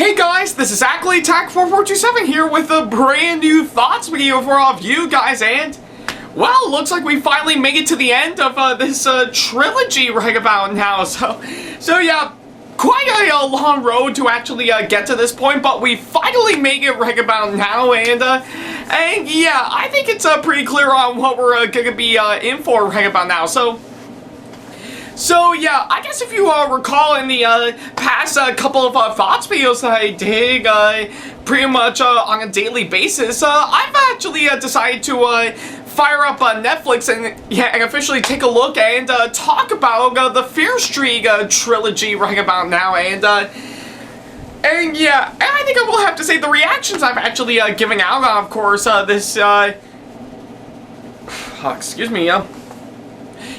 Hey guys, this is Ackleyattack4427 here with a brand new thoughts video for all of you guys, and well, looks like we finally made it to the end of this trilogy right about now. So yeah, quite a long road to actually get to this point, but we finally made it right about now, and yeah, I think it's pretty clear on what we're gonna be in for right about now. So yeah, I guess if you recall in the past couple of thoughts videos that I did pretty much on a daily basis, I've actually decided to fire up Netflix and officially take a look and talk about the Fear Streak trilogy right about now, and yeah, and I think I will have to say the reactions I've actually given out on, of course, this excuse me,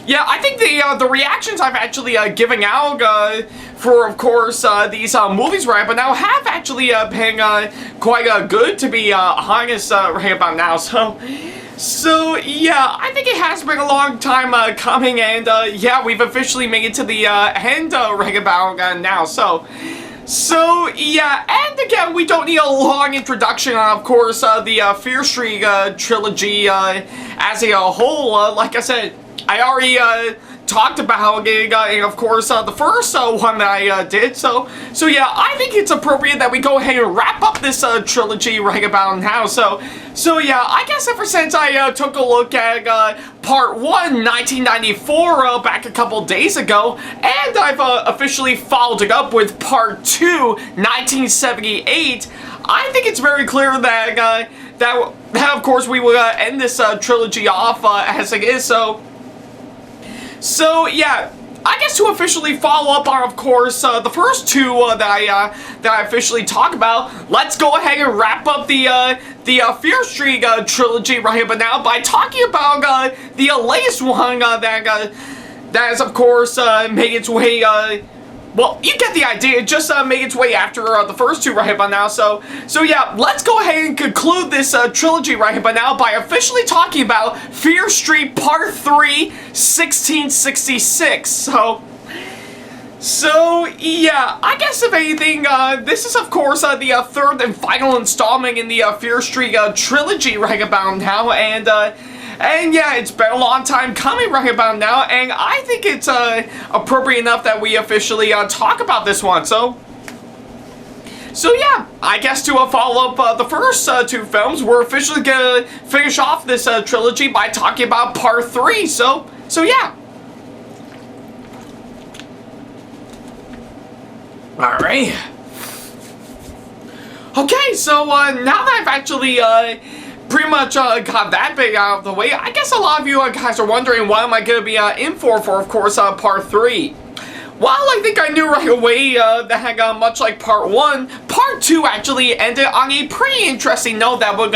yeah, I think the reactions I've actually given out for, of course, these movies right but now have actually been quite good, to be honest, right about now. So yeah, I think it has been a long time coming, and yeah, we've officially made it to the end right about now. So yeah, and again, we don't need a long introduction on, of course, the Fear Streak trilogy as a whole. Like I said, I already talked about it, and of course, the first one that I did. So yeah, I think it's appropriate that we go ahead and wrap up this trilogy right about now. So yeah, I guess ever since I took a look at Part 1, 1994, back a couple days ago, and I've officially followed it up with Part 2, 1978, I think it's very clear that that of course we will end this trilogy off as it is. So yeah, I guess to officially follow up on, of course, the first two that I officially talk about, let's go ahead and wrap up the Fear Streak trilogy right here, but now by talking about the latest one that has, of course, made its way. Well, you get the idea. It just made its way after the first two right here by now. So yeah, let's go ahead and conclude this trilogy right here by now by officially talking about Fear Streak Part 3, 1666. So yeah, I guess if anything, this is of course the third and final installment in the Fear Streak trilogy right about now, and yeah, it's been a long time coming right about now, and I think it's appropriate enough that we officially talk about this one. So yeah, I guess to follow up the first two films, we're officially gonna finish off this trilogy by talking about Part 3. So yeah. Alright. Okay, so now that I've actually pretty much got that bit out of the way, I guess a lot of you guys are wondering what am I going to be in for, of course, Part 3. Well, I think I knew right away that much like Part 1, Part 2 actually ended on a pretty interesting note that would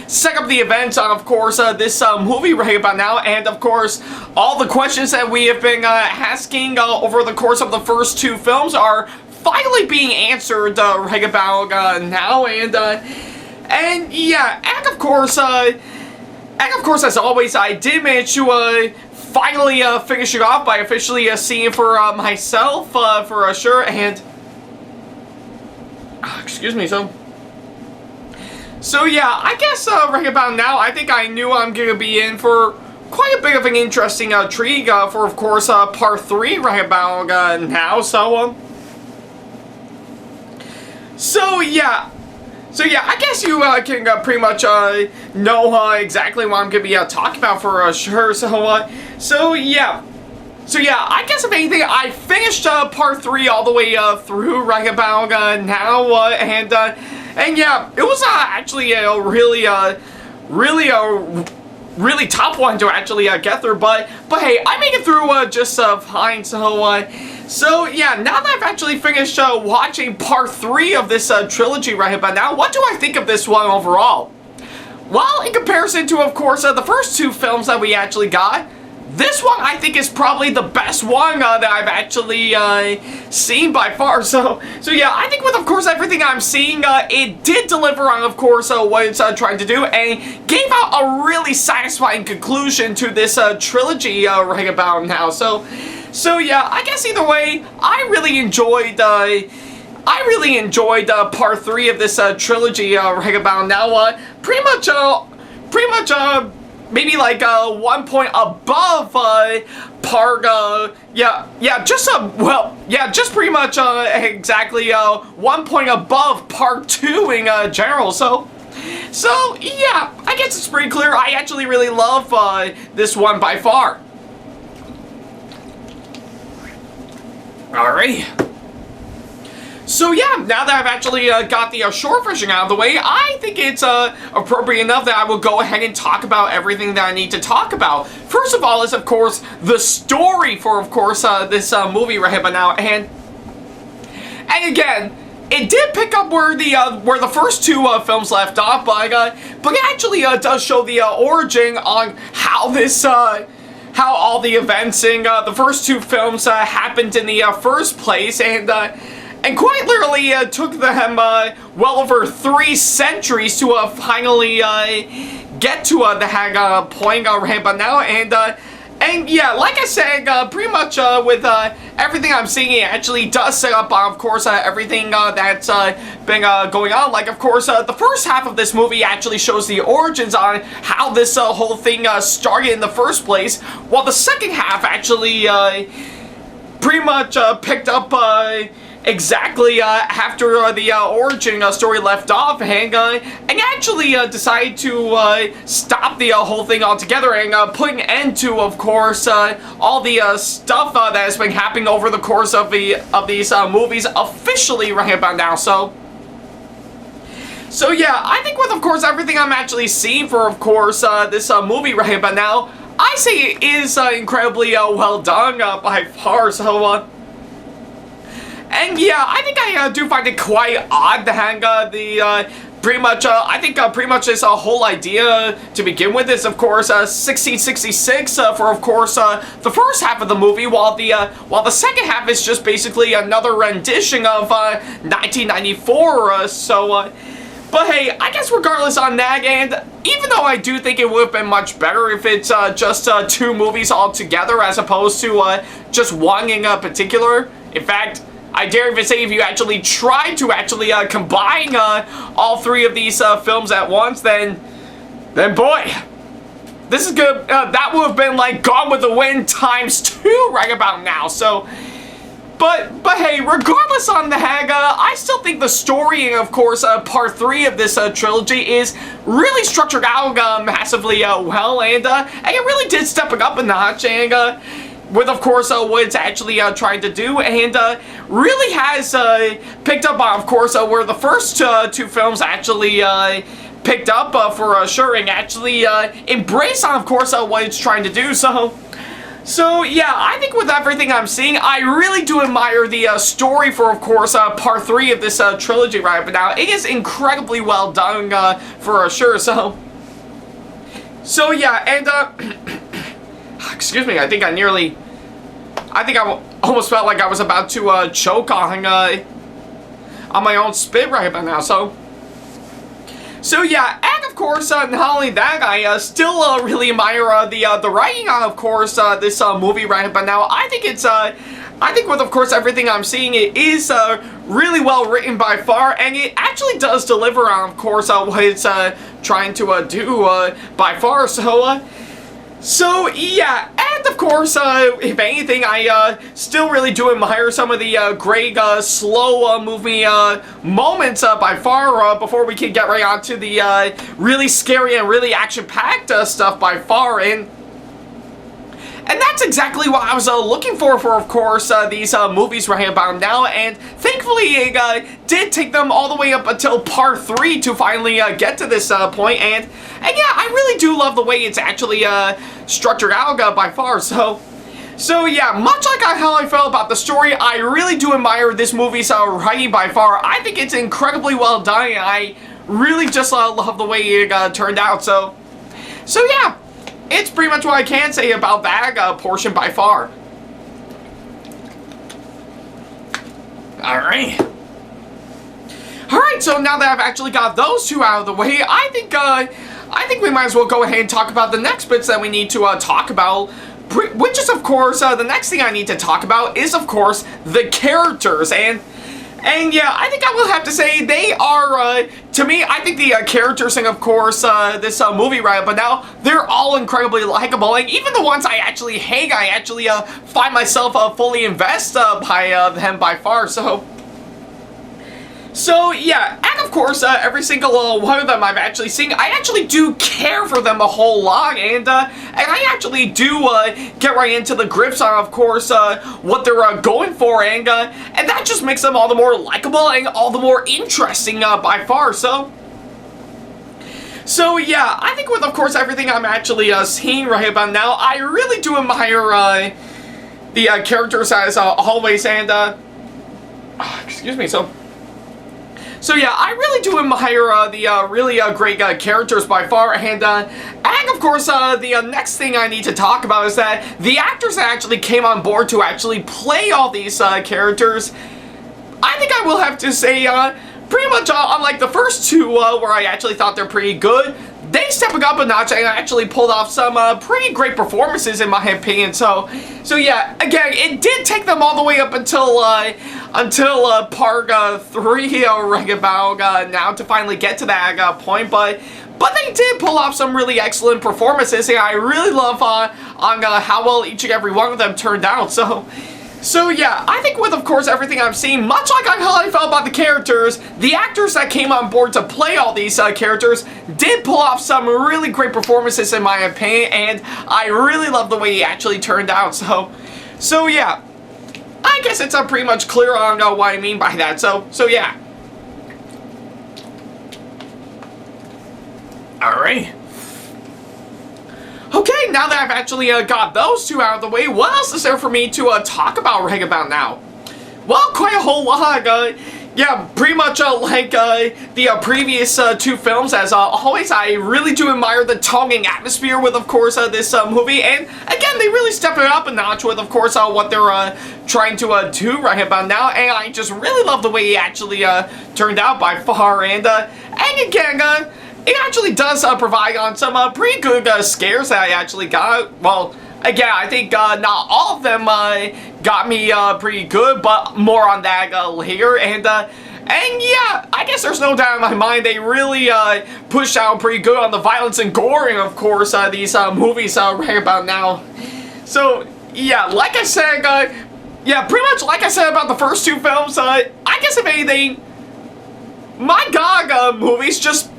set up the events on, of course, this movie right about now, and of course, all the questions that we have been asking over the course of the first two films are finally being answered right about now, and yeah, and of course, as always, I did manage to finally finish it off by officially seeing it for myself, for sure, and excuse me, so yeah, I guess right about now, I think I knew I'm gonna be in for quite a bit of an interesting treat for, of course, Part 3 right about now. So yeah, I guess you can pretty much know exactly what I'm gonna be talking about for sure. So yeah, I guess if anything, I finished Part 3 all the way through right about now, and yeah, it was actually a really tough one to actually get through, but hey, I made it through just fine. So yeah, now that I've actually finished watching Part 3 of this trilogy right about now, what do I think of this one overall? Well, in comparison to, of course, the first two films that we actually got, this one I think is probably the best one that I've actually seen by far. So yeah, I think with, of course, everything I'm seeing, it did deliver on, of course, what it's trying to do, and gave out a really satisfying conclusion to this trilogy right about now. So yeah, I guess either way, I really enjoyed I really enjoyed part 3 of this trilogy right about now. Pretty much, maybe like 1 point above just pretty much exactly 1 point above part 2 in general. So yeah, I guess it's pretty clear. I actually really love this one by far. Alrighty. So yeah, now that I've actually got the short version out of the way, I think it's appropriate enough that I will go ahead and talk about everything that I need to talk about. First of all is, of course, the story for, of course, this movie right here now, and again, it did pick up where the first 2 films left off, but it actually does show the origin on how this how all the events in the first 2 films happened in the first place, and quite literally took them well over 3 centuries to finally get to the hang point right about now, and yeah, like I said, pretty much with everything I'm seeing, it actually does set up, of course, everything that's been going on. Like, of course, the first half of this movie actually shows the origins on how this whole thing started in the first place, while the second half actually pretty much picked up exactly after the origin story left off, and actually decided to stop the whole thing altogether and put an end to, of course, all the stuff that has been happening over the course of these movies officially right about now. So yeah, I think with, of course, everything I'm actually seeing for, of course, this movie right about now, I say it is incredibly well done by far. So and yeah, I think I do find it quite odd to hang pretty much, I think pretty much this whole idea to begin with is, of course, 1666 for, of course, the first half of the movie, while the second half is just basically another rendition of 1994. But hey, I guess regardless on that, and even though I do think it would have been much better if it's just 2 movies all together as opposed to just one in particular. In fact, I dare even say if you actually tried to actually combine all 3 of these films at once, then boy, this is good. That would have been like Gone with the Wind ×2 right about now. So, but hey, regardless on the hang, I still think the story, and of course, part 3 of this trilogy is really structured out massively well, and it really did step it up a notch, and with, of course, what it's actually trying to do, and really has picked up on, of course, where the first 2 films actually picked up for sure, and actually embrace on, of course, what it's trying to do. So yeah, I think with everything I'm seeing, I really do admire the story for, of course, part 3 of this trilogy right but now. It is incredibly well done for sure. So yeah, and excuse me, I think I almost felt like I was about to choke on my own spit right about now. So yeah, and of course, not only that, I still really admire the writing on, of course, this movie right about now. I think with, of course, everything I'm seeing, it is really well written by far, and it actually does deliver on, of course, what it's trying to do by far. So yeah, and of course, if anything, I still really do admire some of the great slow movie moments by far before we can get right on to the really scary and really action-packed stuff by far, and that's exactly what I was looking for, of course, these movies right about now, and thankfully it did take them all the way up until part 3 to finally get to this point, and yeah, I really do love the way it's actually structured out by far. So yeah, much like how I felt about the story, I really do admire this movie's writing by far. I think it's incredibly well done, and I really just love the way it turned out. So yeah, it's pretty much what I can say about that portion by far. Alright, so now that I've actually got those 2 out of the way, I think we might as well go ahead and talk about the next bits that we need to talk about, which is, of course, the next thing I need to talk about is, of course, the characters. And And yeah, I think I will have to say they are, to me, I think the characters in, of course, this movie right up and now, they're all incredibly likable. And even the ones I actually hate, I actually find myself fully invested by them by far. So yeah, and of course, every single one of them I've actually seen, I actually do care for them a whole lot, and I actually do get right into the grips on, of course, what they're going for, and that just makes them all the more likable and all the more interesting by far. So yeah, I think with, of course, everything I'm actually seeing right about now, I really do admire the characters as always, and excuse me. So yeah, I really do admire the really great characters by far, and of course, the next thing I need to talk about is that the actors that actually came on board to actually play all these characters, I think I will have to say, pretty much unlike the first two, where I actually thought they're pretty good, they stepping up a notch and actually pulled off some pretty great performances in my opinion. So yeah, again, it did take them all the way up until part 3 right about now to finally get to that point, but they did pull off some really excellent performances, and I really love on how well each and every one of them turned out. So yeah, I think with, of course, everything I've seen, much like how I felt about the characters, the actors that came on board to play all these characters did pull off some really great performances in my opinion, and I really love the way he actually turned out. So yeah, I guess it's pretty much clear on what I mean by that. So yeah. Alright. Okay, now that I've actually got those two out of the way, what else is there for me to talk about right about now? Well, quite a whole lot. Yeah, pretty much like the previous two films, as always, I really do admire the tongue atmosphere with, of course, this movie. And again, they really stepped it up a notch with, of course, what they're trying to do right about now. And I just really love the way he actually turned out by far. And again, it actually does provide on some pretty good scares that I actually got. Well, again, I think not all of them got me pretty good, but more on that later. And yeah, I guess there's no doubt in my mind they really pushed out pretty good on the violence and gore, and of course these movies right about now. So yeah, like I said, yeah, pretty much like I said about the first two films, I guess if anything, my God, movies just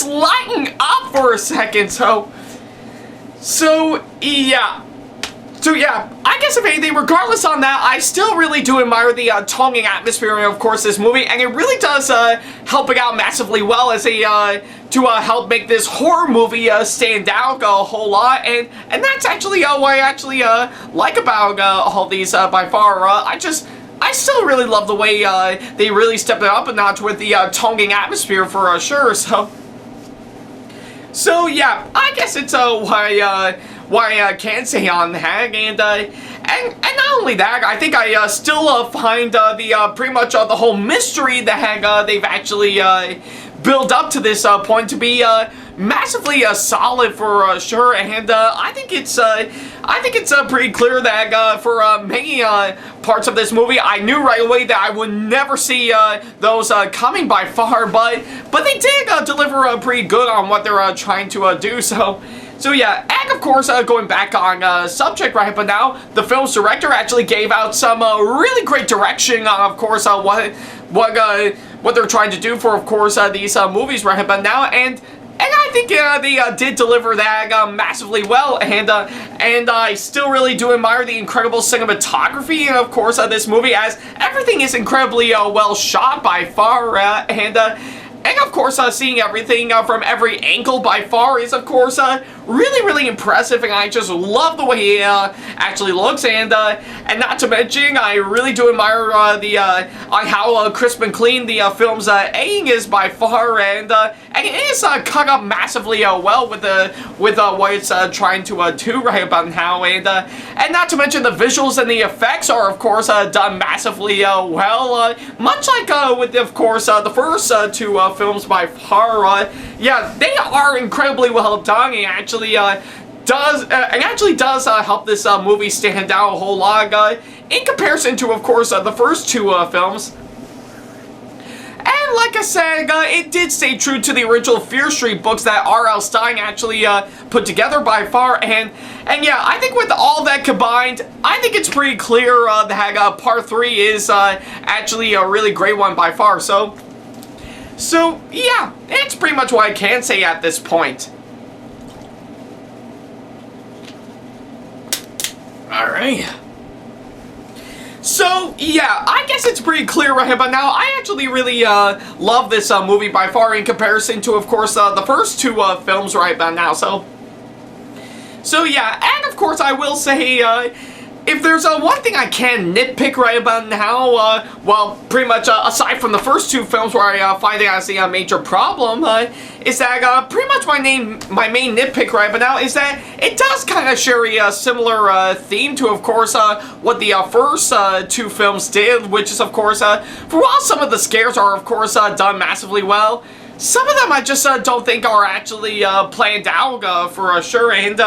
lighten up for a second. So yeah. So yeah, I guess if anything, regardless on that, I still really do admire the tongue and atmosphere of course, this movie, and it really does help it out massively well as a to help make this horror movie stand out a whole lot, and that's actually what I actually like about all these by far. I still really love the way they really stepped it up a notch with the tongue and atmosphere for sure. So yeah, I guess it's why I can say on that, and not only that, I think I still find the pretty much the whole mystery that they've actually built up to this point to be massively solid for sure, and I think it's pretty clear that for many parts of this movie, I knew right away that I would never see those coming by far, but they did deliver pretty good on what they're trying to do. So yeah, and of course, going back on subject right but now, the film's director actually gave out some really great direction on, of course, what they're trying to do for, of course, these movies right but now, and I think they did deliver that massively well, and I still really do admire the incredible cinematography, of course, this movie, as everything is incredibly well shot by far, and of course, seeing everything from every angle by far is, of course, really impressive, and I just love the way it actually looks, and not to mention, I really do admire on how crisp and clean the film's editing is by far, and it is cut up massively well with what it's trying to do right about now, and not to mention the visuals and the effects are, of course, done massively well, much like with, of course, the first two films by far. Yeah, they are incredibly well done, and actually does help this movie stand out a whole lot in comparison to, of course, the first two films. like I said, it did stay true to the original Fear Street books that R.L. Stine actually put together by far, and yeah, I think with all that combined, I think it's pretty clear that Part 3 is actually a really great one by far, so yeah, it's pretty much what I can say at this point. Alright. So, yeah, I guess it's pretty clear right about now. I actually really love this movie by far in comparison to, of course, the first two films right about now. So yeah, and of course I will say, if there's one thing I can nitpick right about now, well, pretty much aside from the first two films where I find it as a major problem, is that pretty much my main nitpick right about now is that it does kind of share a similar theme to, of course, what the first two films did, which is, of course, for while some of the scares are, of course, done massively well, some of them I just don't think are actually planned out for sure, and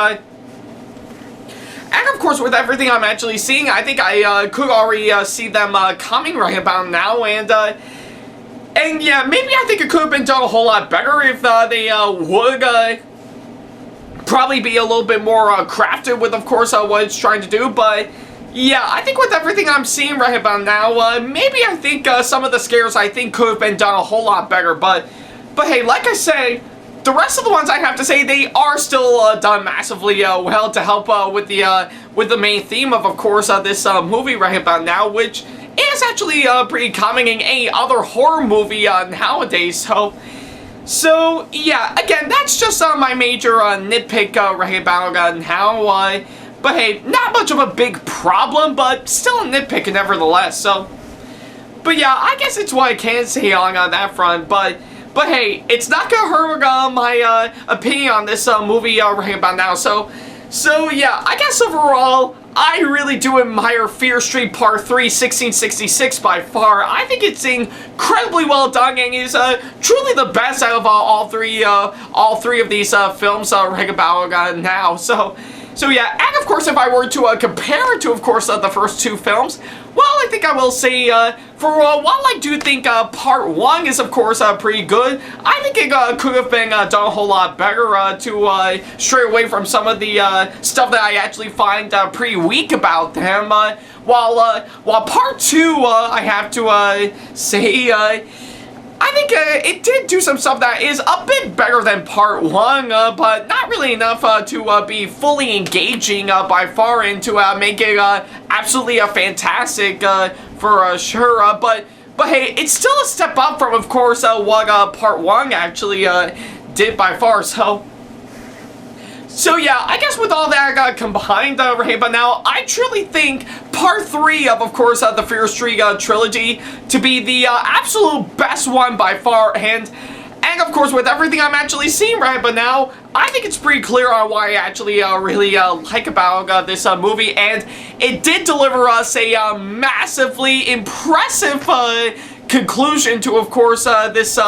of course, with everything I'm actually seeing, I think I could already see them coming right about now, and yeah, maybe I think it could have been done a whole lot better if they would probably be a little bit more crafted with, of course, what it's trying to do, but yeah, I think with everything I'm seeing right about now, maybe I think some of the scares I think could have been done a whole lot better, but hey, like I say, the rest of the ones I have to say they are still done massively well to help with the main theme of course this movie right about now, which is actually pretty common in any other horror movie nowadays. So yeah, again, that's just my major nitpick right about now. But hey, not much of a big problem, but still a nitpick nevertheless. But yeah, I guess it's what I can say on that front, But hey, it's not gonna hurt my opinion on this movie right about now. So yeah, I guess overall, I really do admire Fear Street Part 3, 1666 by far. I think it's incredibly well done and is truly the best out of all three of these films right about now. So yeah, and of course, if I were to compare it to, of course, the first two films, well, I think I will say, for while I do think Part 1 is, of course, pretty good, I think it could have been done a whole lot better to stray away from some of the stuff that I actually find pretty weak about them. While Part 2, I have to say, I think it did do some stuff that is a bit better than Part 1, but not really enough to be fully engaging by far and to make it absolutely fantastic for sure. But hey, it's still a step up from, of course, what Part 1 actually did by far. So yeah, I guess with all that combined right but now, I truly think Part 3 of course, the Fear Street trilogy to be the absolute best one by far, and of course, with everything I'm actually seeing right but now, I think it's pretty clear on why I actually really like about this movie, and it did deliver us a massively impressive conclusion to, of course, this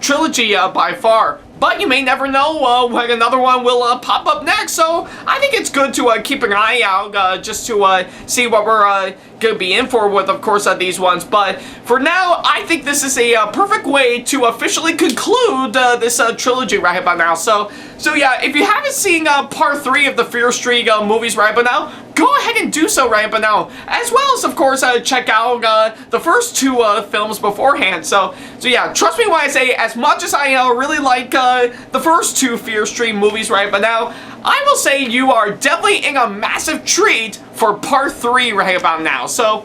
trilogy by far. But you may never know when another one will pop up next, so I think it's good to keep an eye out just to see what we're going to be in for with, of course, these ones. But for now, I think this is a perfect way to officially conclude this trilogy right about now. So yeah, if you haven't seen Part 3 of the Fear Street movies right about now, go ahead and do so right about now, as well as, of course, check out the first two films beforehand. So yeah, trust me when I say, as much as I really like the first two Fear Street movies right about now, I will say you are definitely in a massive treat for Part 3 right about now. So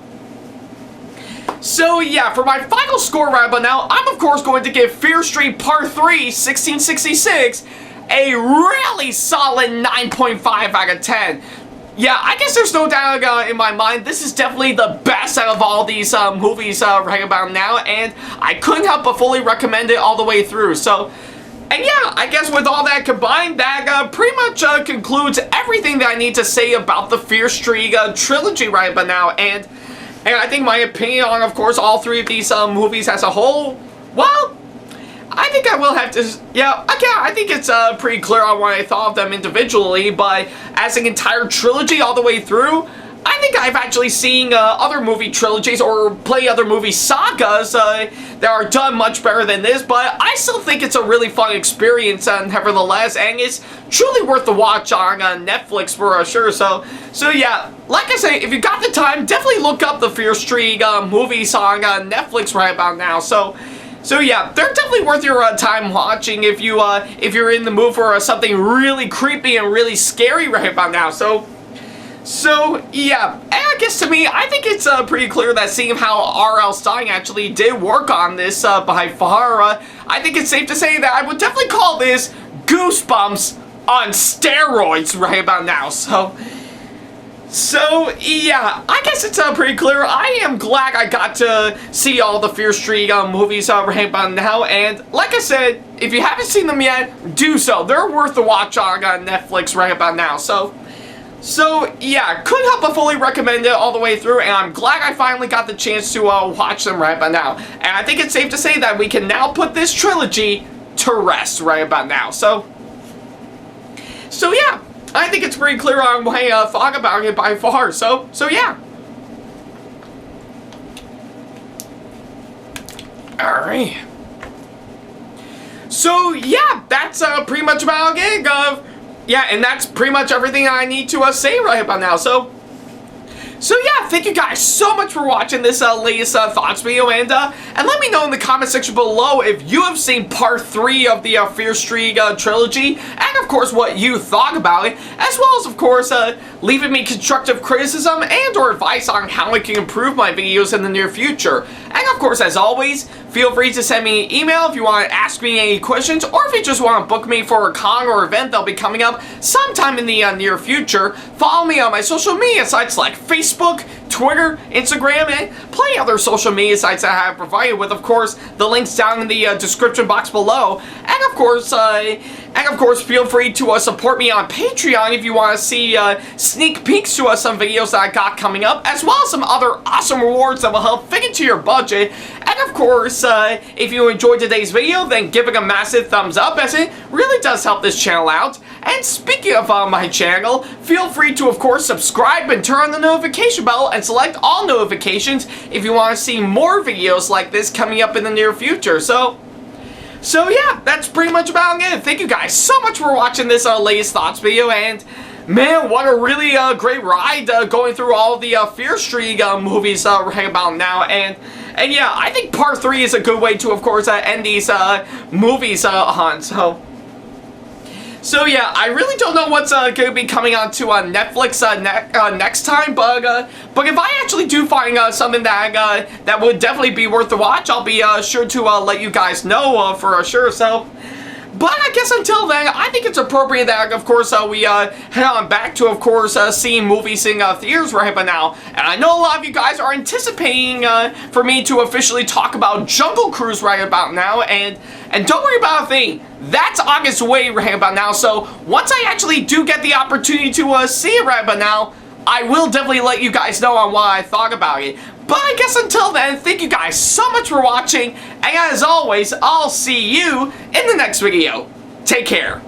yeah, for my final score right about now, I'm of course going to give Fear Street Part 3, 1666, a really solid 9.5 out of 10. Yeah, I guess there's no doubt in my mind, this is definitely the best out of all these movies right about now, and I couldn't help but fully recommend it all the way through. And yeah, I guess with all that combined, that pretty much concludes everything that I need to say about the Fear Street trilogy right about now, and I think my opinion on, of course, all three of these movies as a whole, well, I think I will have to, yeah, I think it's pretty clear on what I thought of them individually, but as an entire trilogy all the way through, I think I've actually seen other movie trilogies or play other movie sagas that are done much better than this, but I still think it's a really fun experience nevertheless, and it's truly worth the watch on Netflix for sure. So yeah, like I say, if you got the time, definitely look up the Fear Streak movies on Netflix right about now. So yeah, they're definitely worth your time watching if you're in the mood for something really creepy and really scary right about now. So yeah, and I guess to me, I think it's pretty clear that seeing how R.L. Stine actually did work on this by far, I think it's safe to say that I would definitely call this Goosebumps on steroids right about now. So yeah, I guess it's pretty clear. I am glad I got to see all the Fear Streak movies right about now, and like I said, if you haven't seen them yet, do so. They're worth the watch on Netflix right about now. So yeah, couldn't help but fully recommend it all the way through, and I'm glad I finally got the chance to watch them right about now. And I think it's safe to say that we can now put this trilogy to rest right about now. So yeah, I think it's pretty clear on my thought about it by far. So yeah. Alright. So yeah, that's pretty much about it. Yeah, and that's pretty much everything I need to say right about now. So yeah, thank you guys so much for watching this latest thoughts video, and let me know in the comment section below if you have seen part 3 of the Fear Streak trilogy, and of course what you thought about it, as well as of course leaving me constructive criticism and or advice on how I can improve my videos in the near future. And of course, as always, feel free to send me an email if you want to ask me any questions, or if you just want to book me for a con or event that'll be coming up sometime in the near future. Follow me on my social media sites like Facebook, Twitter, Instagram, and plenty other social media sites that I have provided with, of course, the links down in the description box below. And of course, feel free to support me on Patreon if you want to see sneak peeks to some videos that I got coming up, as well as some other awesome rewards that will help fit into your budget. And of course, if you enjoyed today's video, then give it a massive thumbs up, as it really does help this channel out. And speaking of my channel, feel free to of course subscribe and turn on the notification bell and select all notifications if you want to see more videos like this coming up in the near future. So yeah, that's pretty much about it. Thank you guys so much for watching this latest thoughts video, and man, what a really great ride going through all the Fear Streak movies right about now. And yeah, I think part 3 is a good way to of course end these movies on. So yeah, I really don't know what's going to be coming on to Netflix next time, but if I actually do find something that would definitely be worth the watch, I'll be sure to let you guys know for sure. But I guess until then, I think it's appropriate that, of course, we head on back to, of course, seeing movies in theaters right about now. And I know a lot of you guys are anticipating for me to officially talk about Jungle Cruise right about now. And don't worry about a thing. That's August way right about now. So once I actually do get the opportunity to see it right about now, I will definitely let you guys know on what I thought about it. But I guess until then, thank you guys so much for watching, and as always, I'll see you in the next video. Take care.